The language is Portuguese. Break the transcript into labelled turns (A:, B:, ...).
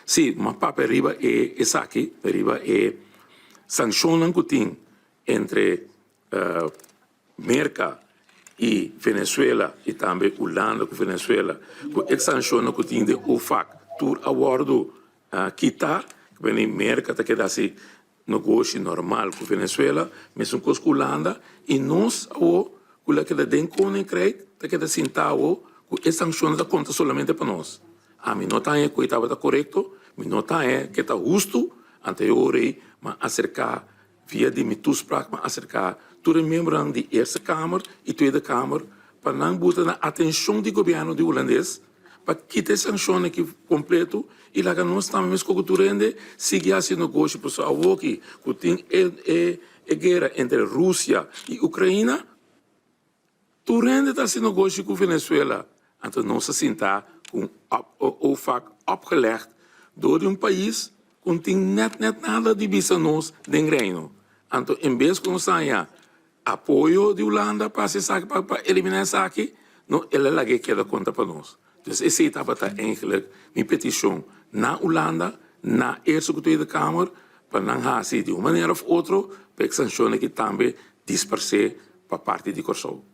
A: Sì, ma papa arriva e saki, arriva e sanziona que tem entre Merca e Venezuela e também Holanda com Venezuela, que sanciona que tem de OFAC, tur abordo kita, que vem Merca tá que dá se negócio normal com Venezuela, mesmo com Holanda e nós o que da den koninkrijk, tá que da sintao, que sanciona da conta solamente para nós. A mim não tá que estava correto, mi não tá que está justo anteriore, mas acercar via de mituspraak, mas acercar todos os membros da Eerste Kamer e Tweede Kamer para não botar na atenção do governo de holandês para quitar sanções que completo e lá que nós estamos com cultura ainda seguir esse negócio por sua que tem a guerra entre Rússia e Ucrânia, tu rende esse negócio com Venezuela, então não se sinta com o vaak opgelegd door een país que tem net nada de visa nós den reino. Então, em vez de nós tenha apoio de Holanda para eliminar essa aqui, não, ela lá que queda conta para nós. Então, esse estava eigenlijk minha petição na Holanda, na Eerste e Tweede Kamer, para não fazer de uma maneira ou outra, para que sancione que também disperse para parte de Kosovo.